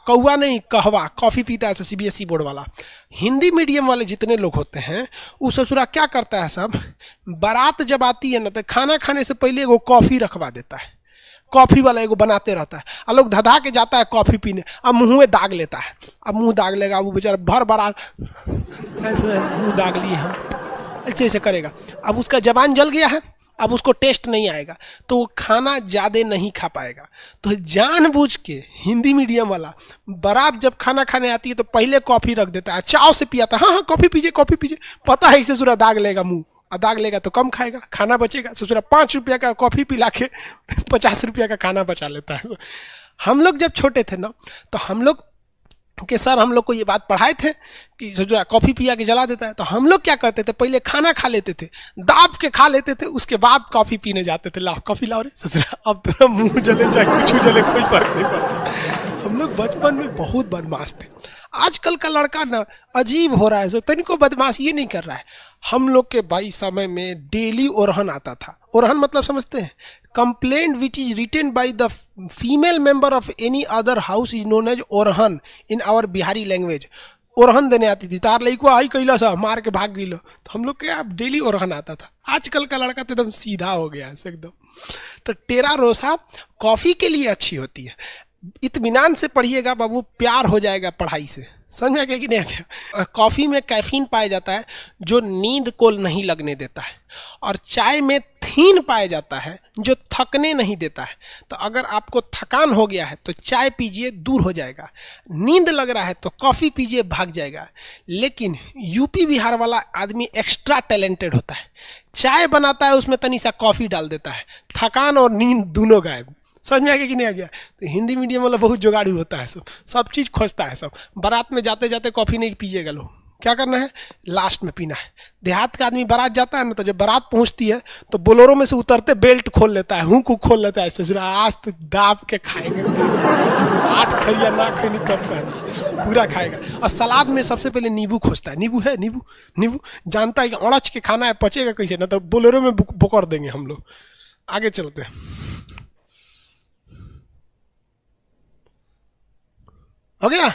कौवा नहीं कहवा कॉफ़ी पीता है सीबीएसई बोर्ड वाला। हिंदी मीडियम वाले जितने लोग होते हैं वो ससुरा क्या करता है, सब बारात जब आती है ना तो खाना खाने से पहले एगो कॉफ़ी रखवा देता है, कॉफ़ी वाला एगो बनाते रहता है। और लोग धधा के जाता है कॉफ़ी पीने, अब मुँह में दाग लेता है। अब मुँह दाग लेगा वो बेचारा भर बारात मुँह दाग लिए हम, ऐसे करेगा। अब उसका जबान जल गया है, अब उसको टेस्ट नहीं आएगा तो वो खाना ज़्यादा नहीं खा पाएगा। तो जानबूझ के हिंदी मीडियम वाला बारात जब खाना खाने आती है तो पहले कॉफ़ी रख देता है, चाव से पियाता है, हाँ हाँ कॉफ़ी पीजिए, पता है इससे ससुरा दाग लेगा मुँह, दाग लेगा तो कम खाएगा, खाना बचेगा। ससुरा 5 रुपया का कॉफ़ी पिला के 50 रुपया का खाना बचा लेता है। हम लोग जब छोटे थे ना तो हम लोग कि सर हम लोग को ये बात पढ़ाए थे कि ससुरा कॉफ़ी पिया के जला देता है, तो हम लोग क्या करते थे, पहले खाना खा लेते थे, दाब के खा लेते थे, उसके बाद कॉफ़ी पीने जाते थे। लाओ कॉफ़ी लाओ रे ससुरा, अब तेरा मुंह जले चाहे कुछ जले कोई फर्क नहीं पड़ता। हम लोग बचपन में बहुत बदमाश थे। आजकल का लड़का ना अजीब हो रहा है, सो तनिको बदमाश ये नहीं कर रहा है। हम लोग के भाई समय में डेली ओरहन आता था। ओरहन मतलब समझते हैं, complaint which is written by the female member of any other house is known as ओरहन इन आवर बिहारी लैंग्वेज। ओरहन देने आती थी, तार लइको आई कैला सा मार के भाग गई, तो हम लोग के अब डेली ओरहन आता था। आजकल का लड़का तो एकदम सीधा हो गया है एकदम। तो टेरा रोसा कॉफ़ी के लिए अच्छी होती है, इत्मीनान से पढ़िएगा बाबू, प्यार हो जाएगा पढ़ाई से, समझ आ गया कि नहीं आ गया। कॉफ़ी में कैफीन पाया जाता है जो नींद को नहीं लगने देता है, और चाय में थीन पाया जाता है जो थकने नहीं देता है। तो अगर आपको थकान हो गया है तो चाय पीजिए, दूर हो जाएगा। नींद लग रहा है तो कॉफ़ी पीजिए, भाग जाएगा। लेकिन यूपी बिहार वाला आदमी एक्स्ट्रा टैलेंटेड होता है, चाय बनाता है उसमें तनी सा कॉफ़ी डाल देता है, थकान और नींद दोनों गायब। समझ में आ गया कि नहीं आ गया। तो हिंदी मीडियम वाला बहुत जुगाड़ू होता है, सब चीज़ खोजता है। सब बारात में जाते जाते कॉफ़ी नहीं पीजिएगा लोग, क्या करना है लास्ट में पीना है। देहात का आदमी बारात जाता है ना, तो जब बारात पहुंचती है तो बोलोरो में से उतरते बेल्ट खोल लेता है, हुक खोल लेता है, ससुरा आज तो दाब के खाएंगे, 8 खरिया ना खैनी तब कहना पूरा खाएगा। और सलाद में सबसे पहले नींबू खोजता है, नींबू है, नींबू जानता है कि अड़च के खाना है, पचेगा कैसे, ना तो बोलेरो में बोकर देंगे हम लोग। आगे चलते हैं, हो गया।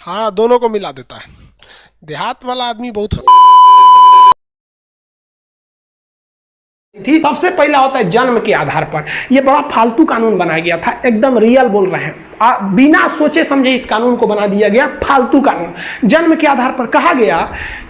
हाँ दोनों को मिला देता है। देहात वाला आदमी बहुत थी। सबसे पहला होता है जन्म के आधार पर। यह बड़ा फालतू कानून बनाया गया था, एकदम रियल बोल रहे हैं, बिना सोचे समझे इस कानून को बना दिया गया, फालतू कानून। जन्म के आधार पर कहा गया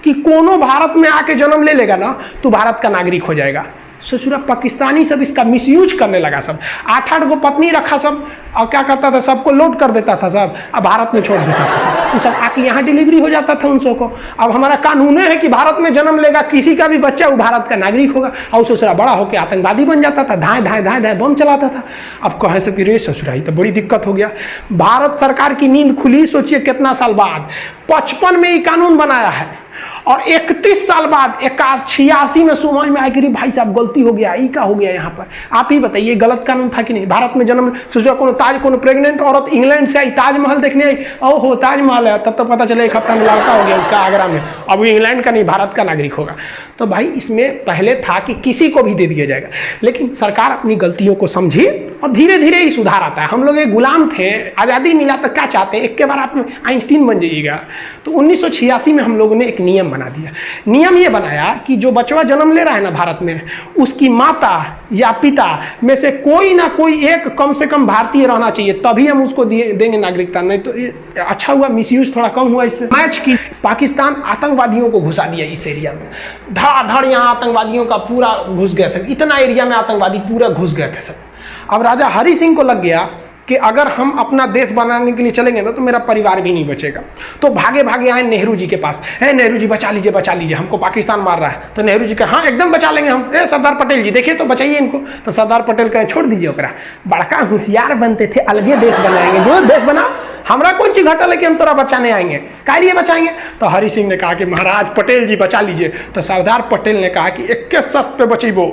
कि कोनो भारत में आके जन्म ले लेगा ना तो भारत का नागरिक हो जाएगा। ससुरा पाकिस्तानी सब इसका मिसयूज करने लगा, सब 8-8 गो पत्नी रखा सब, और क्या करता था, सबको लोड कर देता था सब, अब भारत में छोड़ देता था, तो सब आके यहाँ डिलीवरी हो जाता था उन सबको। अब हमारा कानून है कि भारत में जन्म लेगा किसी का भी बच्चा वो भारत का नागरिक होगा। और ससुरा बड़ा होकर आतंकवादी बन जाता था, धाए धाए धाए धाए बम चलाता था। अब कहे से कि रे ससुरा ही तो बड़ी दिक्कत हो गया। भारत सरकार की नींद खुली, सोचिए कितना साल बाद, 55 में ये कानून बनाया है, और 31 साल बाद 86 में समझ में आया कि भाई साहब गलती हो गया, ये क्या हो गया यहाँ पर। आप ही बताइए गलत कानून था कि नहीं। भारत में जन्म सोचा कोनो प्रेग्नेंट औरत इंग्लैंड से आई, ताजमहल देखने आई, ओहो ताजमहल है, तब तो पता चला 1 हफ्ता में लड़का हो गया उसका आगरा में, अब वो इंग्लैंड का नहीं भारत का नागरिक होगा। तो भाई इसमें पहले था कि किसी को भी दे दिया जाएगा, लेकिन सरकार अपनी गलतियों को समझी और धीरे धीरे ही सुधार आता है। हम लोग एक गुलाम थे, आज़ादी मिला तो क्या चाहते हैं, एक के बार आप आइंस्टीन बन जाइएगा। तो 1986 में हम लोगों ने एक नियम बना दिया। नियम ये बनाया कि जो बचवा जन्म ले रहा है ना भारत में, उसकी माता या पिता में से कोई ना कोई एक कम से कम भारतीय रहना चाहिए, तभी हम उसको देंगे नागरिकता। नहीं तो अच्छा हुआ, मिसयूज थोड़ा कम हुआ इससे। मैच की पाकिस्तान आतंकवादियों को घुसा दिया इस एरिया में, धड़ाधड़ यहाँ आतंकवादियों का पूरा घुस गया सब, इतना एरिया में आतंकवादी पूरा घुस गए थे सब। अब राजा हरि सिंह को लग गया कि अगर हम अपना देश बनाने के लिए चलेंगे ना तो मेरा परिवार भी नहीं बचेगा। तो भागे भागे आए नेहरू जी के पास, है नेहरू जी बचा लीजिए, हमको पाकिस्तान मार रहा है। तो नेहरू जी कहा हाँ एकदम बचा लेंगे हम। सरदार पटेल जी देखिए तो बचाइए इनको। तो सरदार पटेल कहे छोड़ दीजिए ओकरा, बड़का होशियार बनते थे, अलगे देश बनाएंगे, जो देश बनाओ हमारा कौन चीज घटल है कि हम तोरा बचाने आएंगे, काहे लिए बचाएंगे। तो हरि सिंह ने कहा कि महाराज पटेल जी बचा लीजिए। तो सरदार पटेल ने कहा कि एक के शर्त पे बचेबो,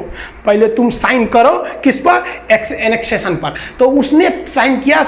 पहले तुम साइन करो किस पर, एनेक्सेशन पर। तो उसने साइन किया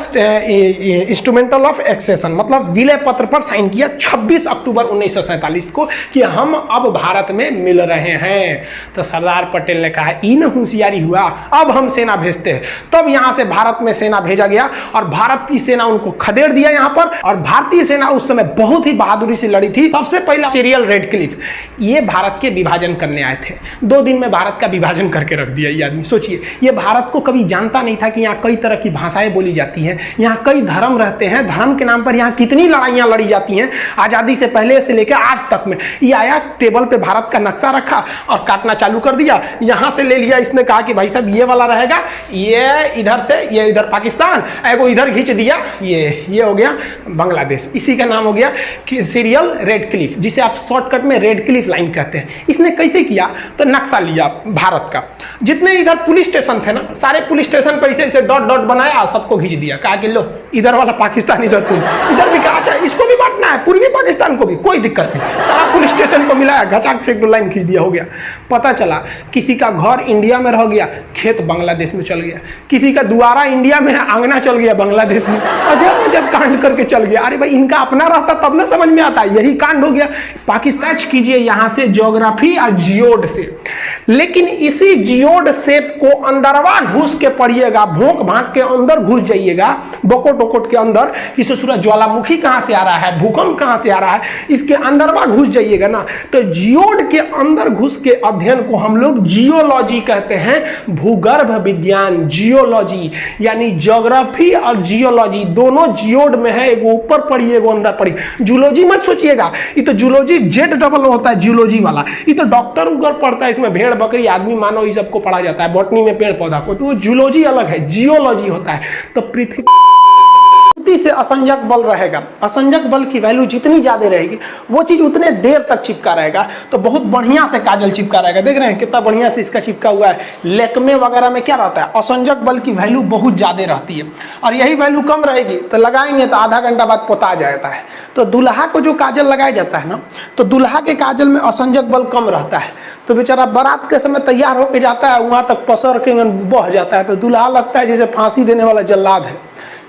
इंस्ट्रूमेंटल ऑफ एक्सेशन, मतलब विलय पत्र पर साइन किया 26 अक्टूबर 1947 को कि हम अब भारत में मिल रहे हैं। तो सरदार पटेल ने कहा इन होशियारी हुआ, अब हम सेना भेजते हैं। तब यहां से भारत में सेना भेजा गया और भारत की सेना उनको खदेड़ दिया यहां पर। और भारतीय सेना उस समय बहुत ही बहादुरी से लड़ी थी। सबसे पहला सीरियल रेडक्लिफ, ये भारत के विभाजन करने आए थे। 2 दिन में भारत का विभाजन करके रख दिया ये आदमी। सोचिए, ये भारत को कभी जानता नहीं था कि यहाँ कई तरह की भाषाएं बोली जाती हैं, यहाँ कई धर्म रहते हैं, धर्म के नाम पर यहाँ कितनी लड़ाइयाँ लड़ी जाती हैं आज़ादी से पहले से लेकर आज तक में। ये आया टेबल पे भारत का नक्शा रखा और काटना चालू कर दिया। यहाँ से ले लिया, इसने कहा कि भाई साहब ये वाला रहेगा, ये इधर से, ये इधर पाकिस्तान, एगो इधर खींच दिया, ये हो गया बांग्लादेश। इसी का नाम हो गया कि सीरियल रेडक्लिफ, जिसे आप शॉर्टकट में रेडक्लिफ लाइन कहते हैं। इसने कैसे किया, तो नक्शा लिया भारत का, जितने इधर पुलिस स्टेशन थे ना, सारे पुलिस स्टेशन पर ऐसे डॉट डॉट बनाया, सबको खींच दिया। कहा कि लो इधर वाला पाकिस्तान, इधर इधर भी कहा इसको भी बांटना है, पूर्वी पाकिस्तान को भी, कोई दिक्कत नहीं। सारा पुलिस स्टेशन को मिलाया, घचाक से एक लाइन खींच दिया, हो गया। पता चला किसी का घर इंडिया में रह गया, खेत बांग्लादेश में चल गया, किसी का द्वारा इंडिया में, आंगना चल गया बांग्लादेश में। अजब अजब कांड करके चल गया। अरे भाई, इनका अपना रहता तब ना समझ में आता, यही कांड हो गया। पाकिस्तान कीजिए यहां से ज्योग्राफी और जियोड से, लेकिन इसी जियोड शेप को अंदरवा घुस के पढ़िएगा, भोंक भांक के अंदर घुस जाइएगा, बकोट वकोट के अंदर, कि सूरज ज्वालामुखी कहां से आ रहा है, भूकंप कहां से आ रहा है, इसके अंदरवा घुस जाइएगा ना, तो जियोड के अंदर घुस के अध्ययन को हम लोग जियोलॉजी कहते हैं, भूगर्भ विज्ञान, जियोलॉजी, यानी ज्योग्राफी और जियोलॉजी दोनों जियोड में है। एगो ऊपर पढ़िए, एगो अंदर पढ़िए। जूलॉजी मत सोचिएगा, ये तो जूलॉजी जेड डबल होता है, जियोलॉजी वाला। ये तो डॉक्टर उगर पढ़ता है, इसमें भेड़ बकरी आदमी मानव ये सबको पढ़ा जाता है, बॉटनी में पेड़ पौधा को, तो वो जूलॉजी अलग है, जियोलॉजी होता है। तो पृथ्वी से असंजक बल रहेगा, असंजक बल की वैल्यू जितनी ज्यादा रहेगी वो चीज उतने देर तक चिपका रहेगा। तो बहुत बढ़िया से काजल चिपका रहेगा, देख रहे हैं कितना बढ़िया से इसका चिपका हुआ है। लेकमे वगैरह में क्या रहता है, असंजक बल की वैल्यू बहुत ज्यादा रहती है, और यही वैल्यू कम रहेगी तो लगाएंगे तो आधा घंटा बाद पोता जाता है। तो दूल्हा को जो काजल लगाया जाता है ना, तो दूल्हा के काजल में असंजक बल कम रहता है, तो बेचारा बारात के समय तैयार होकर जाता है, वहां तक पसर के बह जाता है, तो दूल्हा लगता है जैसे फांसी देने वाला जल्लाद है।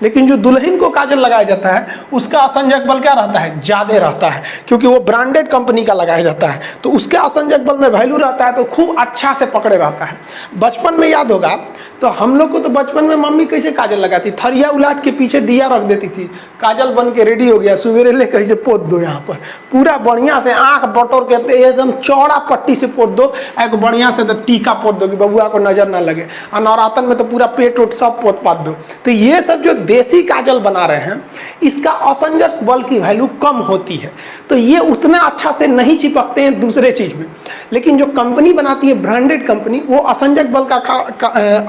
लेकिन जो दुल्हन को काजल लगाया जाता है उसका असंजक बल क्या रहता है, ज्यादा रहता है, क्योंकि वो ब्रांडेड कंपनी का लगाया जाता है, तो उसके असंजक बल में वैल्यू रहता है, तो खूब अच्छा से पकड़े रहता है। बचपन में याद होगा तो हम लोग को तो बचपन में मम्मी कैसे काजल लगाती, थरिया उलाट के पीछे दिया रख देती थी, काजल बन के रेडी हो गया, सवेरे ले कैसे पोत दो, यहाँ पर पूरा बढ़िया से आंख बटोर के एकदम चौड़ा पट्टी से पोत दो, एक बढ़िया से टीका पोत दो कि बबुआ को नजर ना लगे, और नवरातन में तो पूरा पेट उट सब पोत पात दो। तो ये सब जो देसी काजल बना रहे हैं इसका असंजक बल की वैल्यू कम होती है, तो ये उतना अच्छा से नहीं चिपकते हैं दूसरे चीज में। लेकिन जो कंपनी बनाती है ब्रांडेड कंपनी, वो असंजक बल का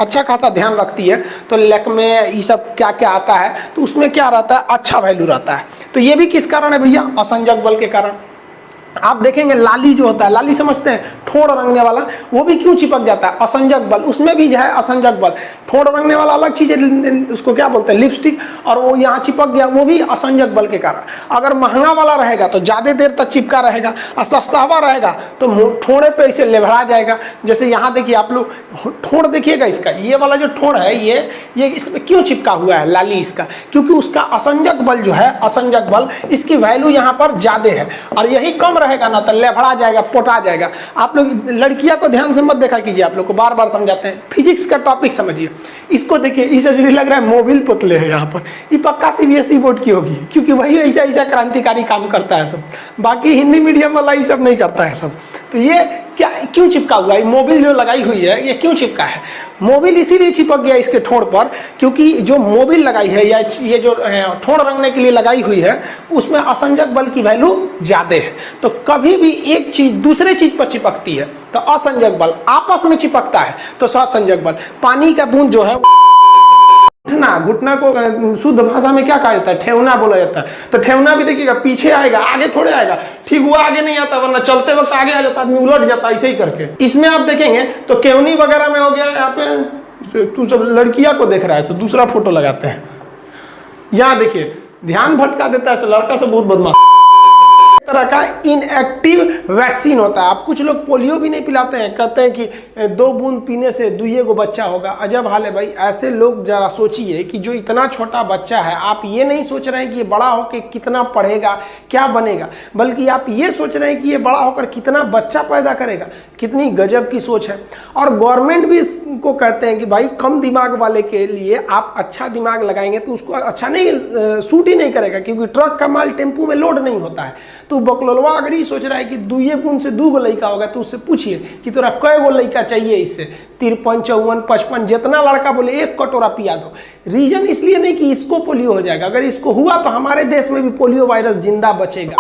अच्छा खासा ध्यान रखती है। तो लैक्मे ये सब क्या क्या आता है, तो उसमें क्या रहता है, अच्छा वैल्यू रहता है। तो ये भी किस कारण है भैया, असंजक बल के कारण। आप देखेंगे लाली जो होता है, लाली समझते हैं, ठोड़ रंगने वाला, वो भी क्यों चिपक जाता है, असंजक बल, उसमें भी जो है असंजक बल। ठोड़ रंगने वाला अलग चीज है, उसको क्या बोलते हैं, लिपस्टिक, और वो यहाँ चिपक गया, वो भी असंजक बल के कारण। अगर महंगा वाला रहेगा तो ज्यादा देर तक चिपका रहेगा, और सस्ता हुआ रहेगा तो ठोड़े पे इसे लेभरा जाएगा। जैसे यहाँ देखिए आप लोग ठोड़ देखिएगा, इसका ये वाला जो ठोड़ है ये इसमें क्यों चिपका हुआ है लाली, इसका क्योंकि उसका असंजक बल जो है, असंजक बल, इसकी वैल्यू यहाँ पर ज्यादा है, और यही कम रहेगा ना तो लेफड़ा जाएगा, पोटा जाएगा। आप लोग लड़कियां को ध्यान से मत देखा कीजिए, आप लोग को बार बार समझाते हैं, फिजिक्स का टॉपिक समझिए। इसको देखिए, इसे जो लग रहा है मोबिल पुतले है यहाँ पर, ये पक्का सीबीएसई बोर्ड की होगी, क्योंकि वही ऐसा ऐसा क्रांतिकारी काम करता है सब, बाकी हिंदी मीडियम वाला ये सब नहीं करता है सब। तो ये क्या क्यों चिपका हुआ है, मोबिल जो लगाई हुई है ये क्यों चिपका है, मोबिल इसीलिए चिपक गया इसके ठोड़ पर, क्योंकि जो मोबिल लगाई है या ये जो ठोड़ रंगने के लिए लगाई हुई है उसमें असंजक बल की वैल्यू ज्यादा है। तो कभी भी एक चीज दूसरे चीज पर चिपकती है तो असंजक बल, आपस में चिपकता है तो असंजक बल। पानी का बूंद जो है, घुटना को शुद्ध भाषा में क्या कहा जाता है, ठेवना बोला जाता है। तो ठेवना भी देखिएगा पीछे आएगा, आगे थोड़े आएगा, ठीक हुआ आगे नहीं आता, वरना चलते वक्त आगे आ जाता, आदमी उलट जाता ऐसे ही करके। इसमें आप देखेंगे तो केवनी वगैरह में हो गया, यहाँ पे तू सब लड़कियां को देख रहा है, दूसरा फोटो लगाते हैं। यहाँ देखिए ध्यान भटका देता है, लड़का से बहुत बदमाश। तरह का इनएक्टिव वैक्सीन होता है। आप कुछ लोग पोलियो भी नहीं पिलाते हैं, कहते हैं कि 2 बूंद पीने से 2 को बच्चा होगा। अजब हाल है भाई। ऐसे लोग जरा सोचिए कि जो इतना छोटा बच्चा है, आप ये नहीं सोच रहे हैं कि ये बड़ा होकर कितना पढ़ेगा, क्या बनेगा, बल्कि आप ये सोच रहे हैं कि ये बड़ा होकर कितना बच्चा पैदा करेगा। कितनी गजब की सोच है। और गवर्नमेंट भी इसको कहते हैं कि भाई कम दिमाग वाले के लिए आप अच्छा दिमाग लगाएंगे तो उसको अच्छा नहीं सूट ही नहीं करेगा, क्योंकि ट्रक का माल टेम्पू में लोड नहीं होता है। तो बकलोलवा अगर ही सोच रहा है कि 2 बूंद से 2 लड़का होगा, तो उससे पूछिए कि तोरा कै गो लड़का चाहिए, इससे 53, 54, 55 जितना लड़का बोले 1 कटोरा पिया दो। रीजन इसलिए नहीं कि इसको पोलियो हो जाएगा, अगर इसको हुआ तो हमारे देश में भी पोलियो वायरस जिंदा बचेगा।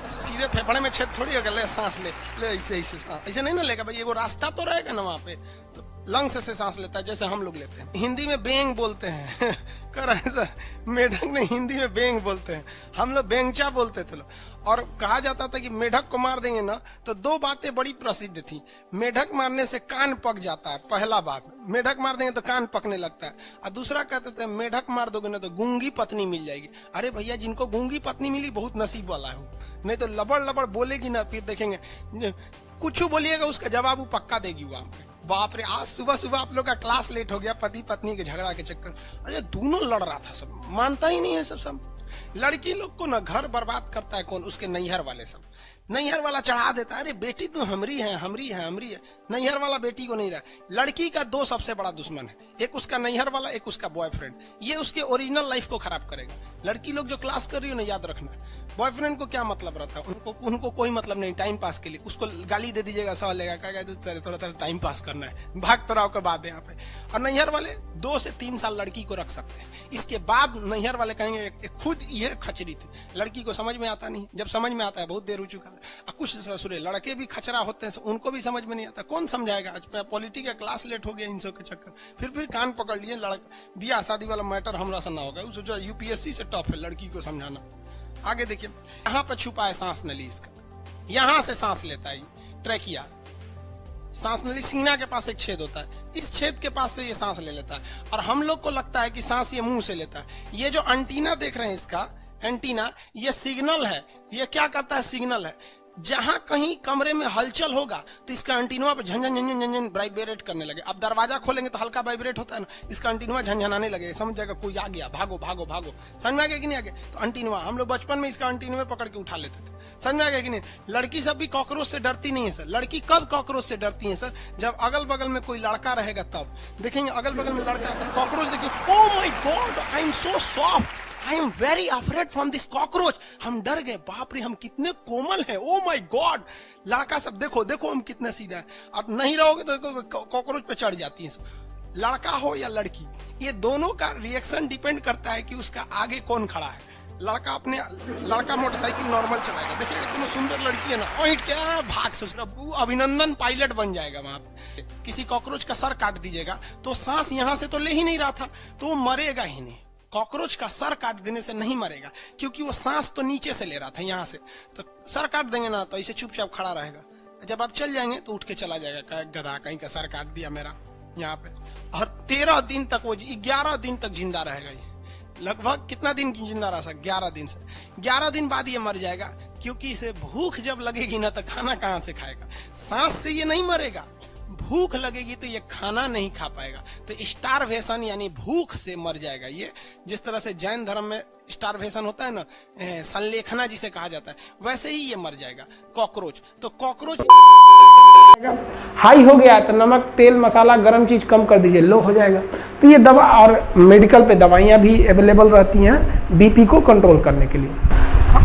सीधे फेफड़े में छेद थोड़ी होगा, ले सांस ले ऐसे ऐसे नहीं ना लेगा भाई, एगो रास्ता तो रहेगा ना वहाँ पे। तो लंग्स से सांस लेता है जैसे हम लोग लेते हैं। हिंदी में बेंग बोलते हैं कर रहे हैं सर, मेढक ने हिंदी में बेंग बोलते हैं, हम लोग बेंगचा बोलते थे लोग। और कहा जाता था कि मेढक को मार देंगे ना तो 2 बातें बड़ी प्रसिद्ध थी। मेढक मारने से कान पक जाता है, पहला बात, मेढक मार देंगे तो कान पकने लगता है। और दूसरा कहते थे मेढक मार दोगे ना तो गूंगी पत्नी मिल जाएगी। अरे भैया, जिनको गूंगी पत्नी मिली बहुत नसीब वाला है, नहीं तो लबड़ लबड़ बोलेगी ना, फिर देखेंगे कुछ बोलिएगा उसका जवाब वो पक्का देगी वहां पे। बाप रे, आज सुबह सुबह आप लोग का क्लास लेट हो गया पति पत्नी के झगड़ा के चक्कर। अरे दोनों लड़ रहा था, सब मानता ही नहीं है सब। लड़की लोग को ना घर बर्बाद करता है कौन? उसके नैहर वाले सब। नैहर वाला चढ़ा देता है, अरे बेटी तो हमरी है। नैहर वाला बेटी को नहीं रहा। लड़की का 2 सबसे बड़ा दुश्मन है, एक उसका नैहर वाला, एक उसका बॉयफ्रेंड। ये उसके ओरिजिनल लाइफ को खराब करेगा। लड़की लोग जो क्लास कर रही हो ना, याद रखना, बॉयफ्रेंड को क्या मतलब रहता है, उनको कोई मतलब नहीं, टाइम पास के लिए। उसको गाली दे दीजिएगा, सह लेगा, कहेगा थोड़ा टाइम पास करना है, भाग तराव के बाद यहाँ पे। और नैहर वाले 2 से 3 साल लड़की को रख सकते हैं, इसके बाद नैहर वाले कहेंगे खुद ये खचरी थी। लड़की को समझ में आता नहीं, जब समझ में आता है बहुत देर हो चुका है। कुछ ससुरे लड़के भी खचरा होते हैं, उनको भी समझ में नहीं आता, कौन समझाएगा। आज पॉलिटिक्स का क्लास लेट हो गया इन सब के चक्कर, फिर कान पकड़ लिए। बियाह शादी वाला मैटर हमरा से ना होगा, सोचा यूपीएससी से टफ है लड़की को समझाना। आगे देखिए, यहाँ पर छुपा है सांस नली इसका, यहाँ से सांस लेता है ट्रैकिया। सांस नली सीना के पास एक छेद होता है, इस छेद के पास से ये सांस ले लेता है। और हम लोग को लगता है कि सांस ये मुंह से लेता है। ये जो एंटीना देख रहे हैं, इसका एंटीना, ये सिग्नल है। ये क्या करता है? सिग्नल है। जहां कहीं कमरे में हलचल होगा तो इसका एंटीना पे झंझन झंझन झंझन वाइब्रेट करने लगे। अब दरवाजा खोलेंगे तो हल्का वाइब्रेट होता है ना, इसका एंटीना झंझनाने लगे, समझ जाएगा कोई आ गया, भागो भागो भागो। समझ में आ गया कि नहीं आ गया? तो एंटीना हम लोग बचपन में इसका एंटीना पकड़ के उठा लेते थे। समझ में आ गया कि नहीं? लड़की सब भी कॉकरोच से डरती नहीं है सर। लड़की कब कॉकरोच से डरती है सर? जब अगल बगल में कोई लड़का रहेगा तब। देखेंगे अगल बगल में लड़का, कॉकरोच देखेंगे, oh my God, I am so soft, I am very afraid from this cockroach. हम डर गए, बाप रे हम कितने कोमल हैं, ओह माय गॉड। लड़का सब देखो हम कितने सीधा है। अब नहीं रहोगे तो कॉकरोच पे चढ़ जाती है। लड़का हो या लड़की, ये दोनों का रिएक्शन डिपेंड करता है कि उसका आगे कौन खड़ा है। लड़का मोटरसाइकिल नॉर्मल चलाएगा, देखिएगा कोनो सुंदर लड़की है ना, ओइट क्या भाग से अभिनंदन पायलट बन जाएगा। वहां पे किसी कॉकरोच का सर काट दीजिएगा तो सांस यहां से तो ले ही नहीं रहा था, तो वो मरेगा ही नहीं। कॉकरोच का सर काट देने से नहीं मरेगा, क्योंकि वो सांस तो नीचे से ले रहा था यहाँ से। तो सर काट देंगे ना तो ऐसे चुपचाप खड़ा रहेगा। जब आप चल जाएंगे तो उठ के चला जाएगा, गधा कहीं का सर काट दिया मेरा यहाँ पे। और 13 दिन तक, वो 11 दिन तक जिंदा रहेगा। ये लगभग कितना दिन जिंदा रह सकता? 11 दिन से। 11 दिन बाद ये मर जाएगा, क्योंकि इसे भूख जब लगेगी ना तो खाना कहाँ से खाएगा? सांस से ये नहीं मरेगा, भूख लगेगी तो ये खाना नहीं खा पाएगा, तो स्टारवेशन यानी भूख से मर जाएगा ये। जिस तरह से जैन धर्म में स्टारवेशन होता है ना, संलेखना जिसे कहा जाता है, वैसे ही ये मर जाएगा कॉकरोच। तो कॉकरोच हाई हो गया तो नमक तेल मसाला गर्म चीज कम कर दीजिए, लो हो जाएगा। तो ये दवा, और मेडिकल पे दवाइयाँ भी अवेलेबल रहती हैं बीपी को कंट्रोल करने के लिए।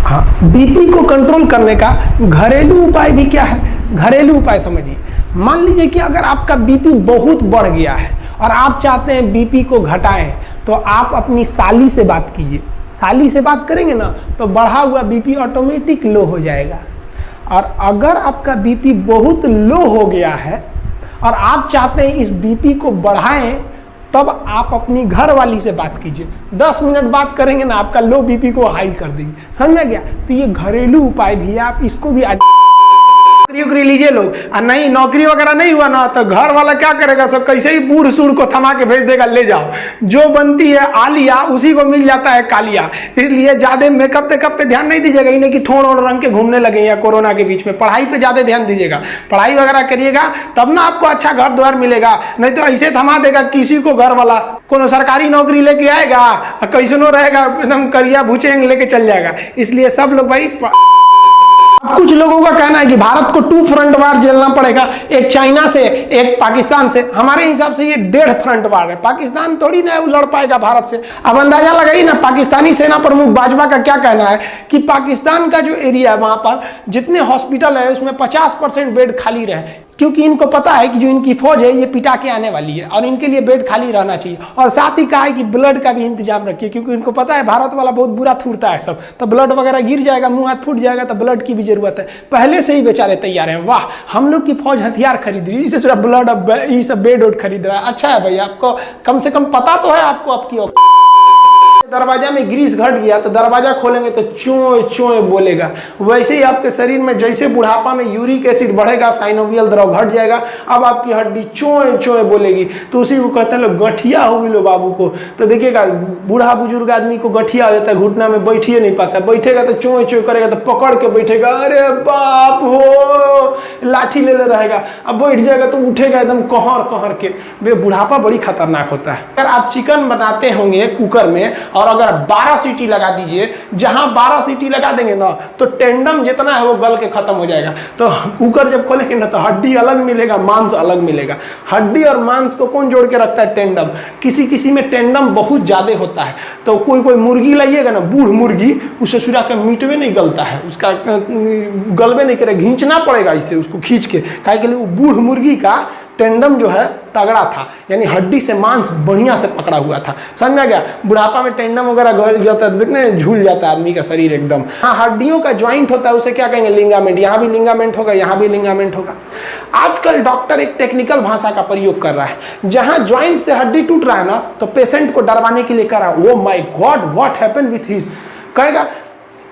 हाँ, बीपी को कंट्रोल करने का घरेलू उपाय भी क्या है? घरेलू उपाय समझिए। मान लीजिए कि अगर आपका बीपी बहुत बढ़ गया है और आप चाहते हैं बीपी को घटाएं, तो आप अपनी साली से बात कीजिए। साली से बात करेंगे ना तो बढ़ा हुआ बीपी ऑटोमेटिक लो हो जाएगा। और अगर आपका बीपी बहुत लो हो गया है और आप चाहते हैं इस बीपी को बढ़ाएं, तब आप अपनी घर वाली से बात कीजिए। 10 मिनट बात करेंगे ना, आपका लो बीपी को हाई कर देंगे। समझ में गया? तो ये घरेलू उपाय भी है, आप इसको भी नौकरी उकरी लीजिए लोग, और नहीं नौकरी वगैरह नहीं हुआ ना तो घर वाला क्या करेगा, सब कैसे ही बूढ़ सूढ़ को थमा के भेज देगा, ले जाओ जो बनती है आलिया उसी को मिल जाता है कालिया। इसलिए ज्यादा मेकअप टेकअप पे ध्यान नहीं दीजिएगा, इन्हें कि ठोड़ और रंग के घूमने लगे या कोरोना के बीच में। पढ़ाई पे ज्यादा ध्यान दीजिएगा, पढ़ाई वगैरह करिएगा तब ना आपको अच्छा घर द्वार मिलेगा, नहीं तो ऐसे थमा देगा किसी को घर वाला। कोनो सरकारी नौकरी लेके आएगा और कैसनो रहेगा एकदम करिया भूचेंग लेके चल जाएगा। इसलिए सब लोग भाई, कुछ लोगों का कहना है कि भारत को 2 फ्रंट वार झेलना पड़ेगा, एक चाइना से एक पाकिस्तान से। हमारे हिसाब से ये 1.5 फ्रंट वार है, पाकिस्तान थोड़ी ना लड़ पाएगा भारत से। अब अंदाजा लगाइए ना पाकिस्तानी सेना प्रमुख बाजवा का क्या कहना है कि पाकिस्तान का जो एरिया है वहां पर जितने हॉस्पिटल है उसमें 50% बेड खाली रहे, क्योंकि इनको पता है कि जो इनकी फौज है ये पिटा के आने वाली है और इनके लिए बेड खाली रहना चाहिए। और साथ ही कहा है कि ब्लड का भी इंतजाम रखिए, क्योंकि इनको पता है भारत वाला बहुत बुरा थूरता है सब, तो ब्लड वगैरह गिर जाएगा, मुंह हाथ फूट जाएगा, तो ब्लड की भी जरूरत है। पहले से ही बेचारे तैयार हैं। वाह, हम लोग की फौज हथियार खरीद रही है, इससे थोड़ा ब्लड ये सब बेड उड खरीद रहा है। अच्छा है भाई, आपको कम से कम पता तो है आपको आपकी। दरवाजा में ग्रीस घट गया तो दरवाजा खोलेंगे तो चोय चोय बोलेगा। वैसे ही आपके शरीर में जैसे बुढ़ापा में यूरिक एसिड बढ़ेगा, साइनोवियल द्रव घट जाएगा, अब आपकी हड्डी चोय चोय बोलेगी। तो उसी को कहते हैं लोग गठिया हो गई लो बाबू को। तो देखिएगा बूढ़ा बुजुर्ग आदमी को गठिया हो जाता है, घुटना में बैठिए नहीं पाता, बैठेगा तो चोय चोय करेगा, तो पकड़ के बैठेगा, अरे बाप हो, लाठी ले रहेगा। अब बैठ जाएगा तो उठेगा एकदम कहर कहर के। वे बुढ़ापा बड़ी खतरनाक होता है। अगर आप चिकन बनाते होंगे कुकर में और अगर 12 सीटी लगा दीजिए, जहां 12 सीटी लगा देंगे ना तो टेंडम जितना है वो गल के खत्म हो जाएगा। तो कुकर जब खोलेंगे ना तो हड्डी अलग मिलेगा, मांस अलग मिलेगा। हड्डी और मांस को कौन जोड़ के रखता है? टेंडम। किसी किसी में टेंडम बहुत ज्यादा होता है, तो कोई कोई मुर्गी लाइएगा ना, बूढ़ मुर्गी, उसे सुरा के मीटवे नहीं गलता है, उसका गलबे नहीं करेगा, घींचना पड़ेगा इसे, उसको खींच के। काहे के लिए? वो बूढ़ मुर्गी का टेंडम जो है तगड़ा था, यानी हड्डी से मांस बढ़िया से पकड़ा हुआ था। समझ में गया? बुढ़ापा में टेंडम वगैरह गल जाता है, देखने झूल जाता है आदमी का शरीर एकदम। हाँ, हड्डियों का ज्वाइंट होता है, उसे क्या कहेंगे? लिंगामेंट। यहाँ भी लिंगामेंट होगा, यहाँ भी लिंगामेंट होगा। आजकल डॉक्टर एक टेक्निकल भाषा का प्रयोग कर रहा है, जहां ज्वाइंट से हड्डी टूट रहा है ना तो पेशेंट को डरवाने के लिए कर रहा है, oh my God what happened with his. कहेगा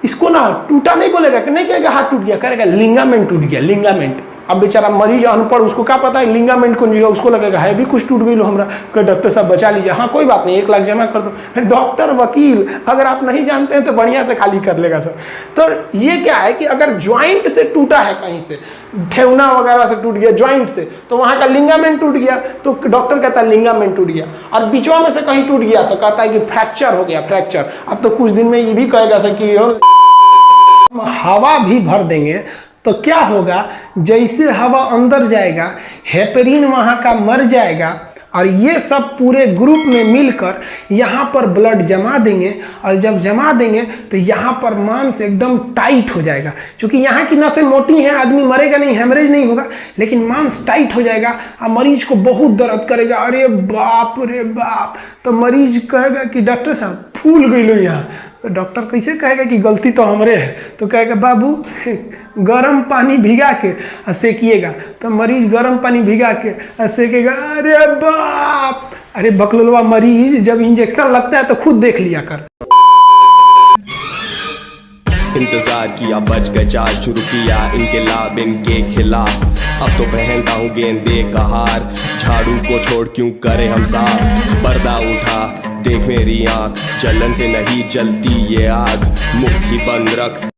इसको ना टूटा नहीं बोलेगा, नहीं कहेगा हाथ टूट गया, कहेगा लिंगामेंट टूट गया, लिंगामेंट। अब बेचारा मरीज अनपढ़, उसको क्या पता है लिंगामेंट कौन जीगा, उसको लगेगा है भी कुछ टूट गई लो हमरा, कि डॉक्टर साहब बचा लीजिए। हाँ कोई बात नहीं, 1 लाख जमा कर दो। डॉक्टर वकील अगर आप नहीं जानते हैं तो बढ़िया से खाली कर लेगा सर। तो ये क्या है कि अगर ज्वाइंट से टूटा है, कहीं से ठेवना वगैरह से टूट गया ज्वाइंट से, तो वहां का लिंगामेंट टूट गया, तो डॉक्टर कहता है लिंगामेंट टूट गया। और बीचवा में से कहीं टूट गया तो कहता है कि फ्रैक्चर हो गया, फ्रैक्चर। अब तो कुछ दिन में ये भी कहेगा सर कि हवा भी भर देंगे तो क्या होगा, जैसे हवा अंदर जाएगा हेपेरिन वहां का मर जाएगा, और ये सब पूरे ग्रुप में मिलकर यहाँ पर ब्लड जमा देंगे, और जब जमा देंगे तो यहाँ पर मांस एकदम टाइट हो जाएगा। क्योंकि यहाँ की नसें मोटी हैं, आदमी मरेगा नहीं, हेमरेज नहीं होगा, लेकिन मांस टाइट हो जाएगा और मरीज को बहुत दर्द करेगा, अरे बाप रे बाप। तो मरीज कहेगा कि डॉक्टर साहब फूल गई लो यहाँ। तो डॉक्टर कैसे कहेगा कि गलती तो हमरे है? तो कहेगा बाबू गर्म पानी भिगा के सेकिएगा। तो मरीज गर्म पानी भिगा के सेकेगा, अरे बाप, अरे बकलोलवा मरीज जब इंजेक्शन लगता है तो खुद देख लिया कर। इंतजार किया, बच गए चार्ज शुरू किया इनकलाब इनके खिलाफ। अब तो पहनता हूँ गेंदे का हार, झाड़ू को छोड़ क्यों करे हम साफ। पर्दा उठा देख मेरी आँख, जलन से नहीं जलती ये आग, मुट्ठी बंद रख।